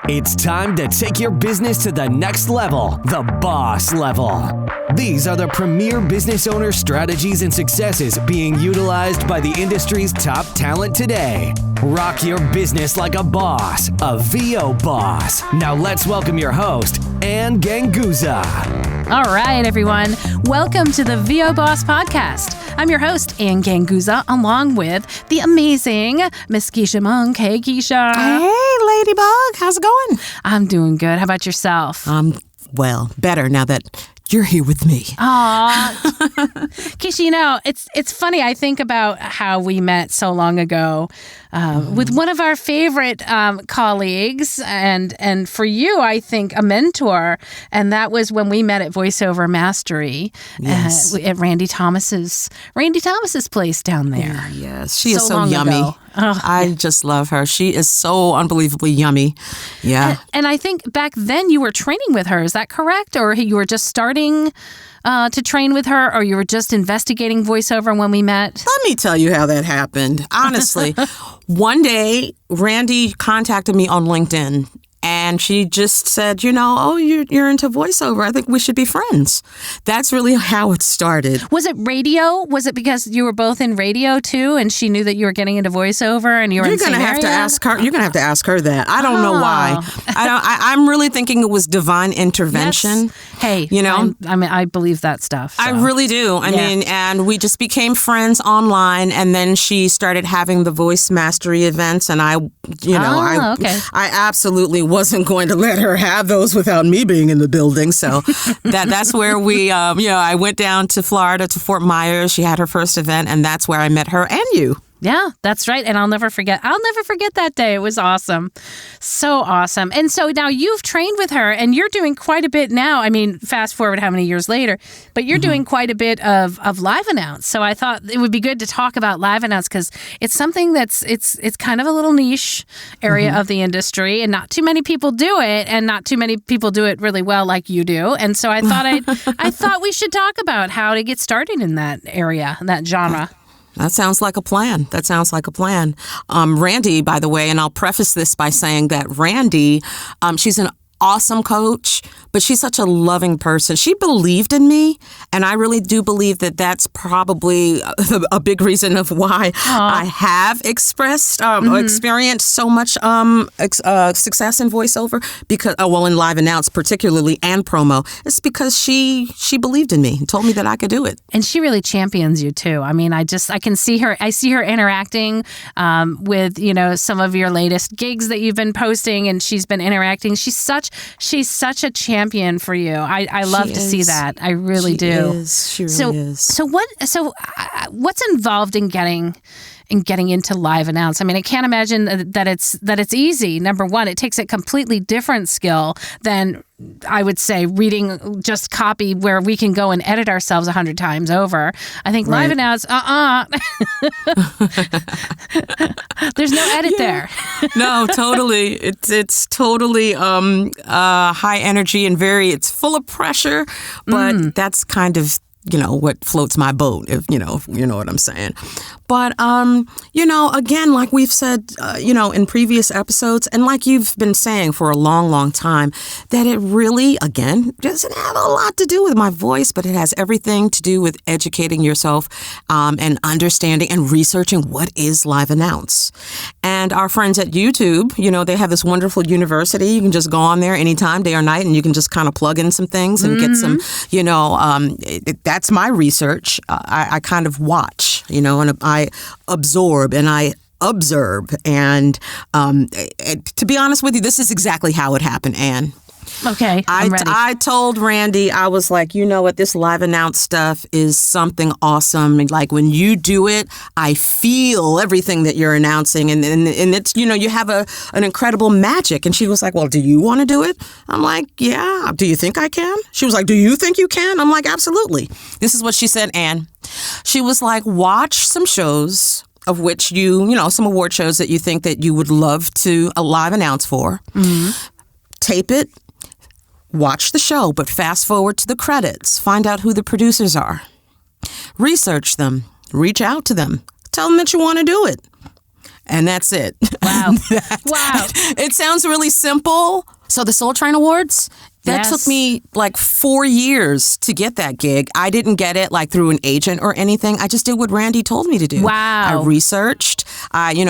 It's time to take your business to the next level, the boss level. These are the premier business owner strategies and successes being utilized by the industry's top talent today. Rock your business like a boss, a VO boss. Now let's welcome your host, Ann Ganguzza. All right, everyone. Welcome to the VO Boss Podcast. I'm your host, Ann Ganguzza, along with the amazing Miss Kesha Monk. Hey, Kesha. Hey, Ladybug. How's it going? I'm doing good. How about yourself? Well, better now that you're here with me. Aw. Kesha, you know, it's funny. I think about how we met so long ago with one of our favorite colleagues and for you, I think, a mentor. And that was when we met at Voiceover Mastery at Randy Thomas's place down there. Yes, she is so long yummy. ago. I just love her. She is so unbelievably yummy. Yeah. And I think back then you were training with her. Is that correct? Or you were just starting to train with her, or you were just investigating voiceover when we met? Let me tell you how that happened. Honestly, one day, Randy contacted me on LinkedIn. And she just said, you're into voiceover. I think we should be friends. That's really how it started. Was it radio? Was it because you were both in radio too, and she knew that you were getting into voiceover, and you were in the same area? You're gonna have to ask her that. I don't know why. I'm really thinking it was divine intervention. Yes. Hey, I believe that stuff. So. I really do. I mean, and we just became friends online, and then she started having the voice mastery events, and I absolutely wasn't going to let her have those without me being in the building. So that's where we, I went down to Florida to Fort Myers. She had her first event, and that's where I met her and you. Yeah, that's right. And I'll never forget that day. It was awesome. So awesome. And so now you've trained with her and you're doing quite a bit now. I mean, fast forward how many years later, but you're doing quite a bit of live announce. So I thought it would be good to talk about live announce because it's something it's kind of a little niche area of the industry and not too many people do it and not too many people do it really well like you do. And so I thought we should talk about how to get started in that area, that genre. That sounds like a plan. Randy, by the way, and I'll preface this by saying that Randy, she's an awesome coach, but she's such a loving person. She believed in me, and I really do believe that that's probably a big reason of why I have experienced so much success in voiceover, because in live announce particularly and promo. It's because she believed in me and told me that I could do it. And she really champions you too. I mean, I can see her. I see her interacting with some of your latest gigs that you've been posting, and she's been interacting. She's such a champion for you. I love to see that. I really do. She really is. So what's involved in getting into live announce? I mean, I can't imagine that it's easy. Number one, it takes a completely different skill than, I would say, reading just copy where we can go and edit ourselves 100 times over. I think live announce, there's no edit there. No, totally. It's totally high energy and it's full of pressure, but that's kind of what floats my boat, if you know what I'm saying. But, again, like we've said, in previous episodes, and like you've been saying for a long, long time, that it really, again, doesn't have a lot to do with my voice, but it has everything to do with educating yourself and understanding and researching what is live announce. And our friends at YouTube, they have this wonderful university. You can just go on there anytime, day or night, and you can just kind of plug in some things and get some, that's my research. I kind of watch, and I absorb and I observe. And to be honest with you, this is exactly how it happened, Ann. Okay, I'm ready. I told Randy, I was like, you know what, this live announce stuff is something awesome. Like when you do it, I feel everything that you're announcing, and it's, you have an incredible magic. And she was like, well, do you want to do it? I'm like, yeah. Do you think I can? She was like, do you think you can? I'm like, absolutely. This is what she said, Ann. She was like, watch some shows of which some award shows that you think that you would love to live announce for. Tape it. Watch the show, but fast forward to the credits. Find out who the producers are. Research them. Reach out to them. Tell them that you want to do it. And that's it. Wow. Wow. It sounds really simple. So the Soul Train Awards, that Yes. took me like 4 years to get that gig. I didn't get it like through an agent or anything. I just did what Randy told me to do. Wow. I researched.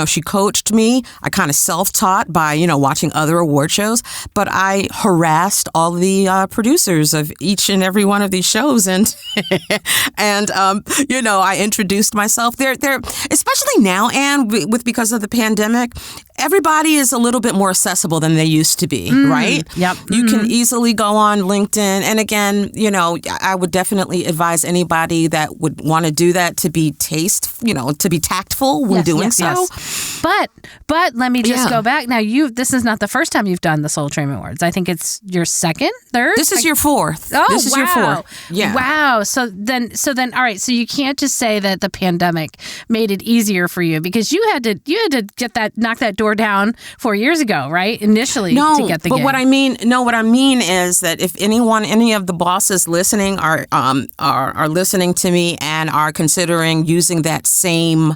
She coached me. I kind of self-taught by, watching other award shows. But I harassed all the producers of each and every one of these shows. And, I introduced myself. They're especially now, Anne, because of the pandemic, everybody is a little bit more accessible than they used to be, right? Yep. You can easily go on LinkedIn. And again, I would definitely advise anybody that would want to do that to be to be tactful when doing so. Yes. But let me just go back. Now, this is not the first time you've done the Soul Train Awards. I think it's your second, third? This is your fourth. Oh, this is your fourth. Yeah. Wow. So then, all right. So you can't just say that the pandemic made it easier for you because you had to knock that door down 4 years ago, right? Initially to get the gig. But what I mean is that if any of the bosses listening are listening to me and are considering using that same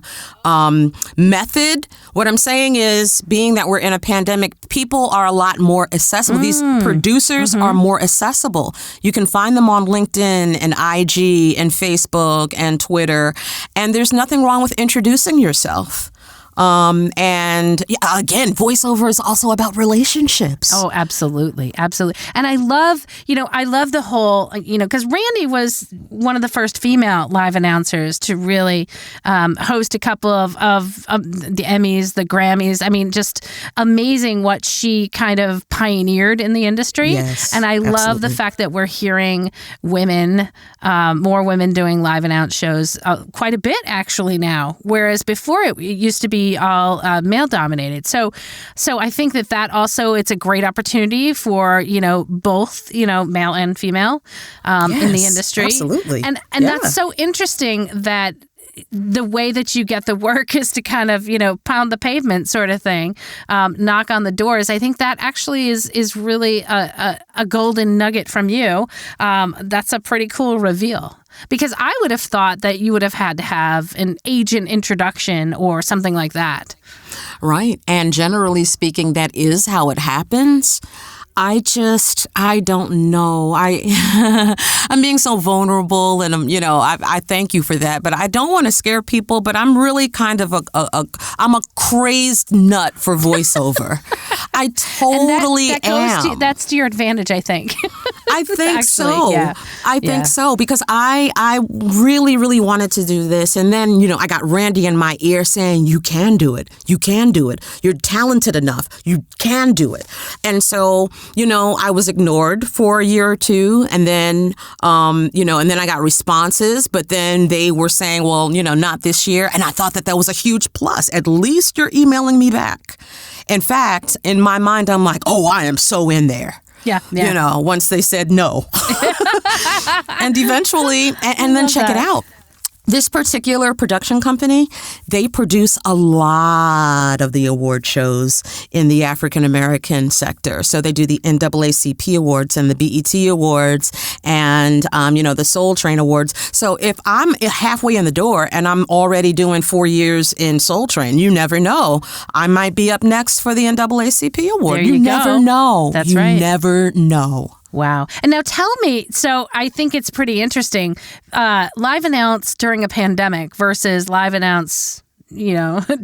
method, what I'm saying is, being that we're in a pandemic, people are a lot more accessible. These producers are more accessible. You can find them on LinkedIn and IG and Facebook and Twitter, and there's nothing wrong with introducing yourself. And again, voiceover is also about relationships. Oh, absolutely. Absolutely. And I love the whole, because Randy was one of the first female live announcers to really host a couple of the Emmys, the Grammys. I mean, just amazing what she kind of pioneered in the industry. Yes, and I love the fact that we're hearing women, more women doing live announce shows quite a bit actually now, whereas before it used to be all male dominated. So I think that also, it's a great opportunity for, both, male and female in the industry. Absolutely. And that's so interesting that the way that you get the work is to kind of, pound the pavement sort of thing, knock on the doors. I think that actually is really a golden nugget from you. That's a pretty cool reveal. Because I would have thought that you would have had to have an agent introduction or something like that. Right. And generally speaking, that is how it happens. I don't know. I'm being so vulnerable, and I thank you for that. But I don't want to scare people. But I'm really kind of I'm a crazed nut for voiceover. I totally am. That's to your advantage, I think. I think Actually, so. yeah. I think so, because I really, really wanted to do this. And then, I got Randy in my ear saying, you can do it. You can do it. You're talented enough. You can do it. And so, I was ignored for a year or two. And then, and then I got responses. But then they were saying, well, not this year. And I thought that was a huge plus. At least you're emailing me back. In fact, in my mind, I'm like, oh, I am so in there. Yeah. Once they said no. And eventually, and then check it out. This particular production company, they produce a lot of the award shows in the African American sector. So they do the NAACP Awards and the BET Awards and, the Soul Train Awards. So if I'm halfway in the door and I'm already doing 4 years in Soul Train, you never know. I might be up next for the NAACP Award. There you go. Never know. That's right. You never know. Wow. And now tell me, so I think it's pretty interesting, live announce during a pandemic versus live announce,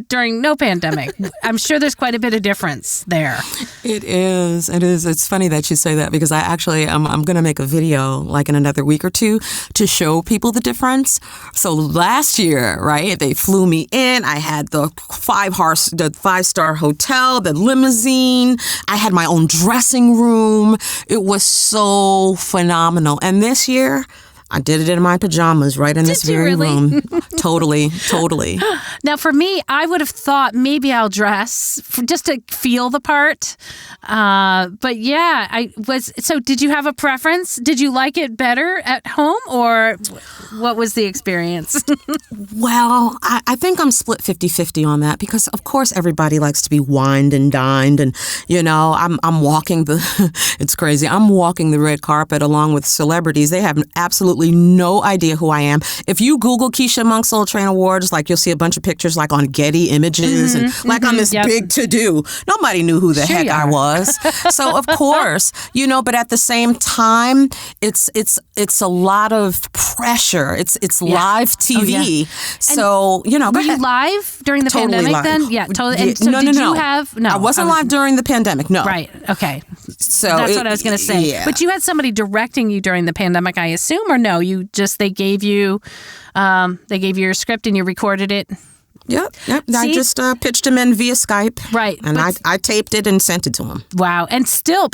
during no pandemic. I'm sure there's quite a bit of difference there. It is. It's funny that you say that, because I actually, I'm going to make a video like in another week or two to show people the difference. So last year, right, they flew me in. I had the 5-star hotel, the limousine. I had my own dressing room. It was so phenomenal. And this year, I did it in my pajamas right in this very room. Totally. Now, for me, I would have thought maybe I'll dress just to feel the part. But yeah, So did you have a preference? Did you like it better at home, or what was the experience? Well, I think I'm split 50-50 on that, because of course everybody likes to be wined and dined, and I'm walking it's crazy. I'm walking the red carpet along with celebrities. They have absolutely absolutely no idea who I am. If you Google Kesha Monk Soul Train Awards, like you'll see a bunch of pictures like on Getty Images and like I'm this big to-do. Nobody knew who the heck I was. So of course, but at the same time, it's a lot of pressure. It's live TV. So, were you live during the pandemic live. Then? Yeah, totally. And so no. you have I wasn't live during the pandemic. No. Right. Okay. So that's what I was going to say. Yeah. But you had somebody directing you during the pandemic, I assume, or no? They gave you your script and you recorded it. Yep. I just pitched him in via Skype. Right. And I taped it and sent it to him. Wow. And still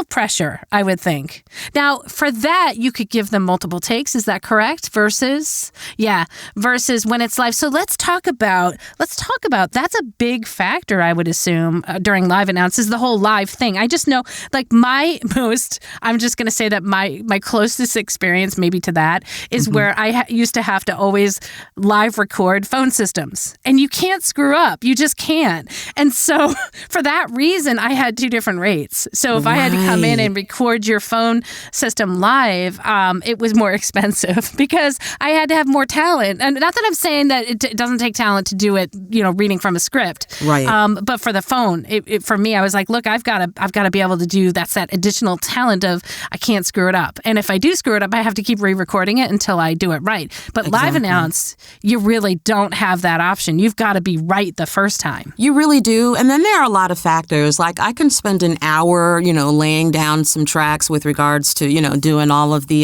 pressure, I would think. Now, for that, you could give them multiple takes. Is that correct? Versus when it's live. So let's talk about that's a big factor, I would assume, during live announces, the whole live thing. I just know, like, I'm just going to say that my closest experience maybe to that is where I used to have to always live record phone systems. And you can't screw up. You just can't. And so for that reason, I had two different rates. So if I had to come in and record your phone system live, it was more expensive because I had to have more talent. And not that I'm saying that it doesn't take talent to do it, reading from a script. Right. But for the phone, for me, I was like, look, I've got to be able to do that additional talent of I can't screw it up. And if I do screw it up, I have to keep re-recording it until I do it right. But live announce, you really don't have that option. You've got to be right the first time. You really do. And then there are a lot of factors. Like I can spend an hour, laying down some tracks with regards to, doing all of the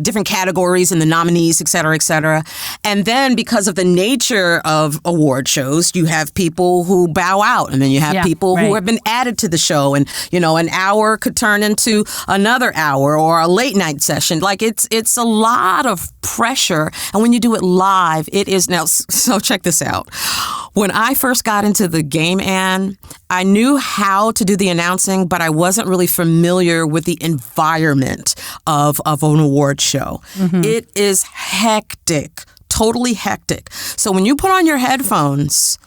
different categories and the nominees, et cetera, et cetera. And then because of the nature of award shows, you have people who bow out and then you have people who have been added to the show. And, an hour could turn into another hour or a late night session. Like it's a lot of pressure. And when you do it live, it is now. So check this out. When I first got into the game, Ann, I knew how to do the announcing, but I wasn't really familiar with the environment of an award show. Mm-hmm. It is hectic, totally hectic. So when you put on your headphones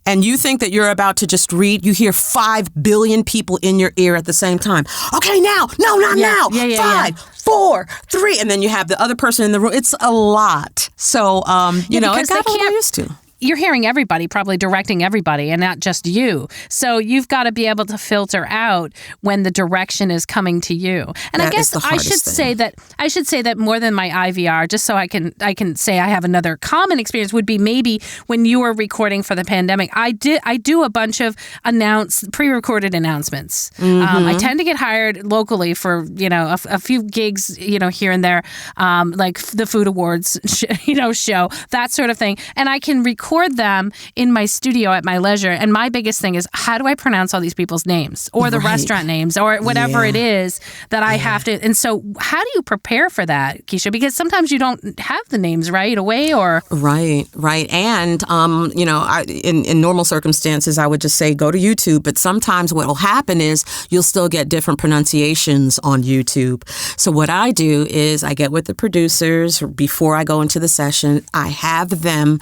and you think that you're about to just read, you hear 5 billion people in your ear at the same time. Okay, now. No, not now. 5, 4, 3. And then you have the other person in the room. It's a lot. So, it got a little used to. You're hearing everybody, probably directing everybody, and not just you. So you've got to be able to filter out when the direction is coming to you. And I guess I should say that more than my IVR, just so I can say I have another common experience, would be maybe when you were recording for the pandemic. I do a bunch of pre-recorded announcements. Mm-hmm. I tend to get hired locally for a few gigs here and there, like the food awards show, that sort of thing, and I can record them in my studio at my leisure. And my biggest thing is, how do I pronounce all these people's names or the restaurant names or whatever it is that I have to? And so how do you prepare for that, Kesha? Because sometimes you don't have the names right away or... Right. And, in normal circumstances, I would just say go to YouTube. But sometimes what will happen is you'll still get different pronunciations on YouTube. So what I do is I get with the producers before I go into the session. I have them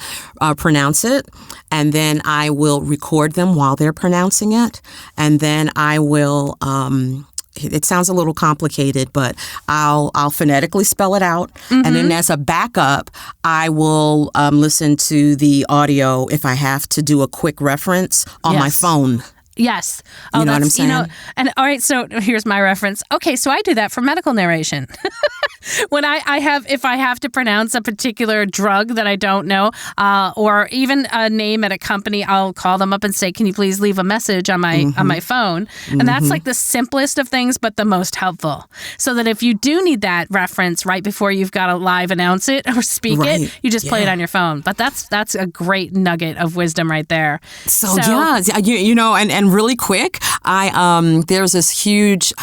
pronounce it, and then I will record them while they're pronouncing it, and then I will it sounds a little complicated, but I'll phonetically spell it out, and then as a backup, I will listen to the audio if I have to do a quick reference on my phone. Yes. You know what I'm saying? And all right, so here's my reference. Okay, so I do that for medical narration. When if I have to pronounce a particular drug that I don't know, or even a name at a company, I'll call them up and say, "Can you please leave a message on my phone?" And that's like the simplest of things, but the most helpful. So that if you do need that reference right before you've got to live announce it or speak it, you just play it on your phone. But that's a great nugget of wisdom right there. So and really quick, there's this huge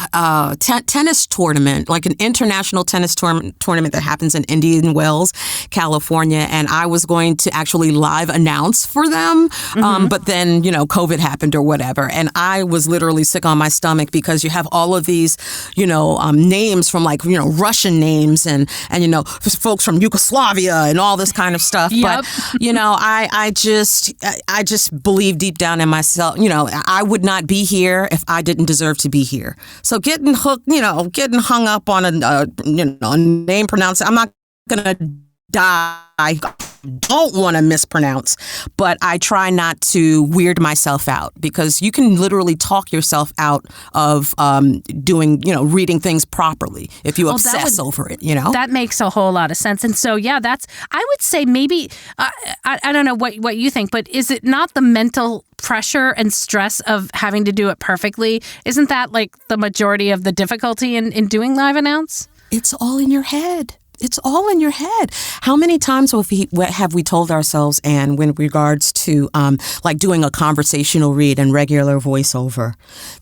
tennis tournament, like an international tennis tennis tournament that happens in Indian Wells, California, and I was going to actually live announce for them. But then, COVID happened or whatever. And I was literally sick on my stomach because you have all of these, names from Russian names and folks from Yugoslavia and all this kind of stuff. Yep. But, I just believe deep down in myself, I would not be here if I didn't deserve to be here. So getting hung up on a name pronounced, I'm not going to die. I don't want to mispronounce, but I try not to weird myself out because you can literally talk yourself out of reading things properly if you obsess over it, That makes a whole lot of sense. And so, I would say maybe, I don't know what you think, but is it not the mental pressure and stress of having to do it perfectly? Isn't that like the majority of the difficulty in doing live announce? It's all in your head. It's all in your head. How many times have we told ourselves, Anne, when regards to doing a conversational read and regular voiceover,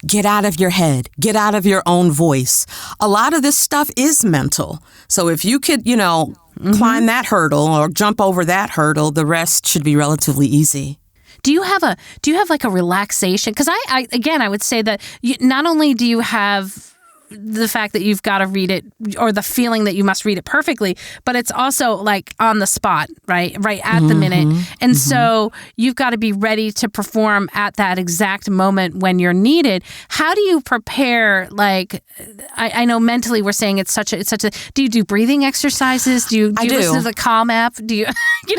get out of your head, get out of your own voice. A lot of this stuff is mental. So if you could, climb that hurdle or jump over that hurdle, the rest should be relatively easy. Do you have like a relaxation? Because I would say that not only do you have the fact that you've got to read it or the feeling that you must read it perfectly, but it's also like on the spot, right at the minute. And so you've got to be ready to perform at that exact moment when you're needed. How do you prepare? Like, I know mentally we're saying it's such a, do you do breathing exercises? Do you listen to the Calm app? Do you,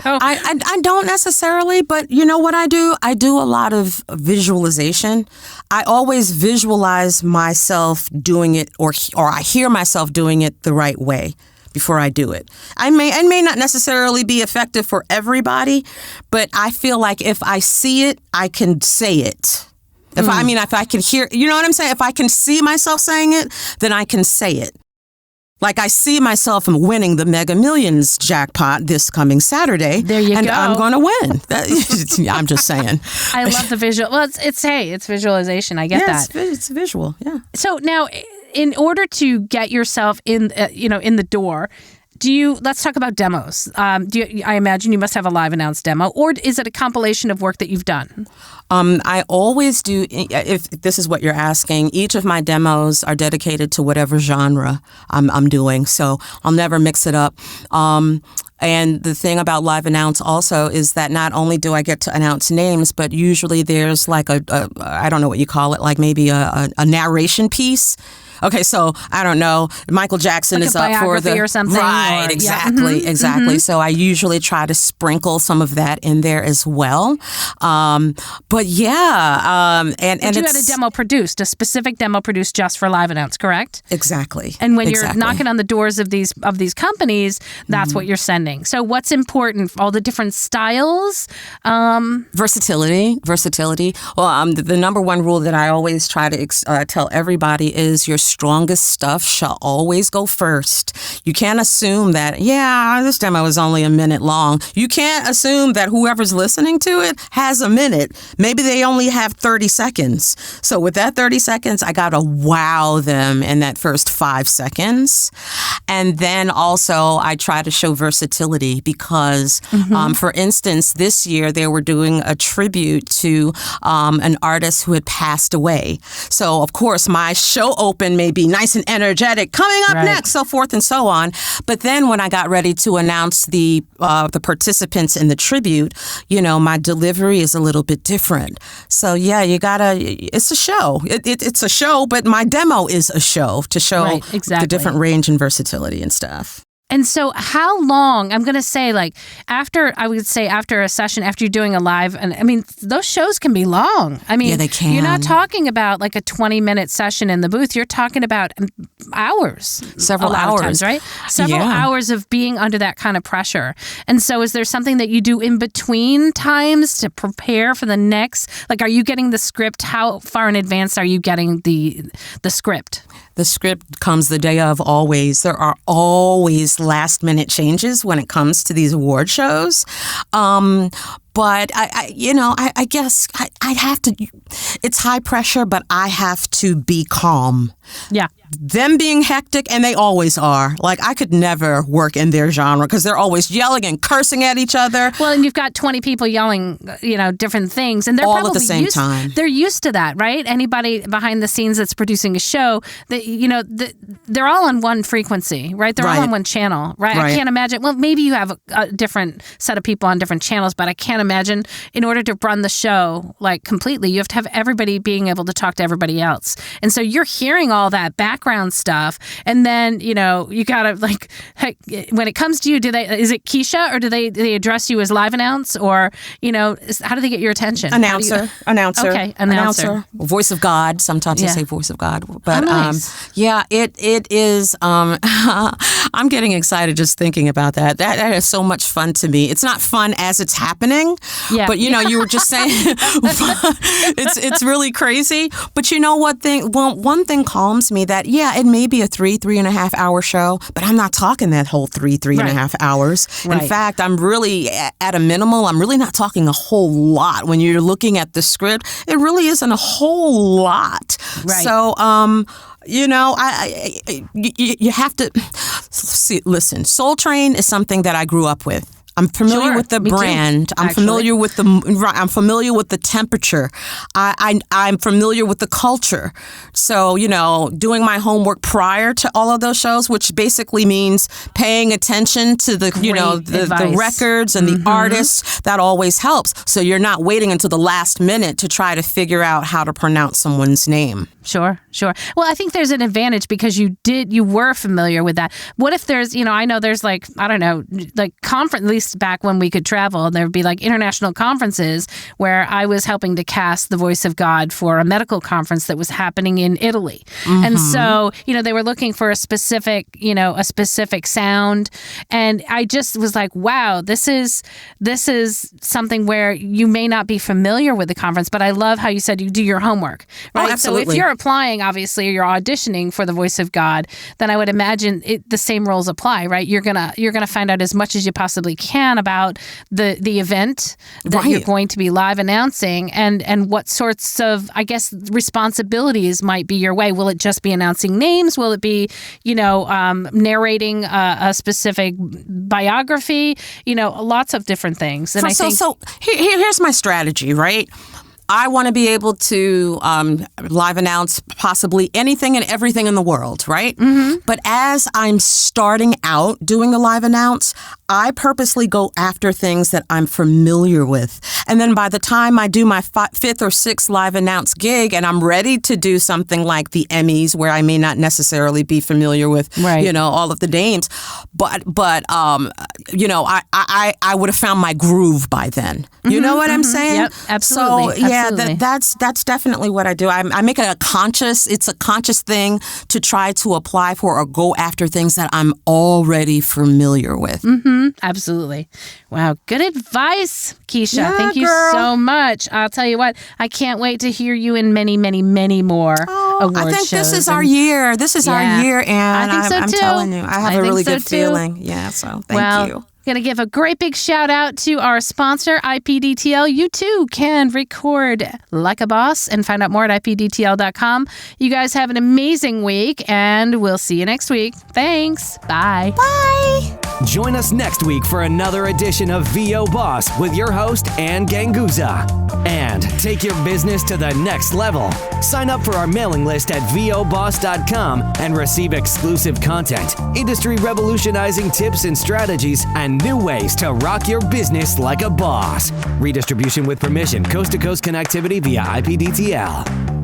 I don't necessarily, but you know what I do? I do a lot of visualization. I always visualize myself doing it or I hear myself doing it the right way before I do it. I may not necessarily be effective for everybody, but I feel like if I see it, I can say it. If I can hear, you know what I'm saying? If I can see myself saying it, then I can say it. Like I see myself winning the Mega Millions jackpot this coming Saturday. There you and go. I'm going to win. I'm just saying. I love the visual. Well, it's visualization. I get that. It's visual. Yeah. So now, in order to get yourself in the door, let's talk about demos. I imagine you must have a live announced demo, or is it a compilation of work that you've done? I always do, if this is what you're asking, each of my demos are dedicated to whatever genre I'm doing. So I'll never mix it up. And the thing about live announce also is that not only do I get to announce names, but usually there's like I don't know what you call it, like maybe a narration piece. Okay, so I don't know. Michael Jackson like is up for the or something, right, or, exactly, exactly. So I usually try to sprinkle some of that in there as well. But yeah, and you had a demo produced, a specific demo produced just for live announce, correct? Exactly. And when you're knocking on the doors of these companies, that's what you're sending. So what's important? All the different styles, versatility. Well, the number one rule that I always try to tell everybody is your strongest stuff shall always go first. You can't assume that, this demo is only a minute long. You can't assume that whoever's listening to it has a minute. Maybe they only have 30 seconds. So with that 30 seconds, I got to wow them in that first 5 seconds. And then also I try to show versatility because, for instance, this year they were doing a tribute to an artist who had passed away. So, of course, my show open may be nice and energetic, coming up next, so forth and so on. But then when I got ready to announce the participants in the tribute, my delivery is a little bit different. So yeah, it's a show. It's a show, but my demo is a show to show the different range and versatility and stuff. And so how long, I'm going to say after a session, after you're doing a live, and I mean, those shows can be long. I mean, yeah, they can. You're not talking about like a 20-minute session in the booth. You're talking about hours. Several hours. Times, right? Several hours of being under that kind of pressure. And so is there something that you do in between times to prepare for the next? Like, are you getting the script? How far in advance are you getting the script? The script comes the day of always. There are always last-minute changes when it comes to these award shows. But I guess I'd have to, it's high pressure, but I have to be calm. Yeah. Them being hectic, and they always are. Like, I could never work in their genre because they're always yelling and cursing at each other. Well, and you've got 20 people yelling, different things, and they're all probably at the same time. They're used to that, right? Anybody behind the scenes that's producing a show, they're all on one frequency, right? They're all on one channel, right? I can't imagine. Well, maybe you have a different set of people on different channels, but I can't imagine in order to run the show like completely, you have to have everybody being able to talk to everybody else, and so you're hearing all that background stuff, and then you gotta when it comes to you, is it Kesha, or do they address you as live announce, or how do they get your attention? Announcer. Okay, announcer. Voice of God. Sometimes they say voice of God, but nice. it is. I'm getting excited just thinking about that. That is so much fun to me. It's not fun as it's happening, but you were just saying it's really crazy. But one thing calms me, that it may be a 3.5 hour show, but I'm not talking that whole 3.5 hours. Right. In fact, I'm really at a minimal. I'm really not talking a whole lot. When you're looking at the script, it really isn't a whole lot. Right. So, you have to listen. Soul Train is something that I grew up with. I'm familiar with the brand. I'm familiar with the temperature. I'm familiar with the culture. So, doing my homework prior to all of those shows, which basically means paying attention to the the records and the artists, that always helps. So you're not waiting until the last minute to try to figure out how to pronounce someone's name. Sure. Well, I think there's an advantage because you were familiar with that. What if there's, I know there's conference, at least back when we could travel, there would be international conferences where I was helping to cast the voice of God for a medical conference that was happening in Italy. Mm-hmm. And so, they were looking for a specific sound. And I just was like, wow, this is something where you may not be familiar with the conference, but I love how you said you do your homework, right? Oh, absolutely. So if you're applying, obviously, or you're auditioning for the voice of God, then I would imagine the same roles apply, right? You're gonna find out as much as you possibly can about the event that you're going to be live announcing, and what sorts of, I guess, responsibilities might be your way. Will it just be announcing names? Will it be, narrating a specific biography? Lots of different things. And here's my strategy, right? I want to be able to live announce possibly anything and everything in the world, right? Mm-hmm. But as I'm starting out doing the live announce, I purposely go after things that I'm familiar with. And then by the time I do my fifth or sixth live announce gig and I'm ready to do something like the Emmys, where I may not necessarily be familiar with, all of the names, but I would have found my groove by then. You know what I'm saying? Yep, absolutely. So, that's definitely what I do. I make it it's a conscious thing to try to apply for or go after things that I'm already familiar with. Mm-hmm. Absolutely. Wow. Good advice, Kesha. Yeah, Thank you so much. I'll tell you what, I can't wait to hear you in many, many, many more award shows. I think this is our year. This is our year, and I think so I'm too. telling you, I have a really good feeling. Yeah, so thank you. Going to give a great big shout out to our sponsor, IPDTL. You too can record like a boss and find out more at IPDTL.com. You guys have an amazing week, and we'll see you next week. Thanks. Bye. Bye. Join us next week for another edition of VO Boss with your host, Ann Ganguzza. And take your business to the next level. Sign up for our mailing list at voboss.com and receive exclusive content, industry revolutionizing tips and strategies, and new ways to rock your business like a boss. Redistribution with permission, coast-to-coast connectivity via IPDTL.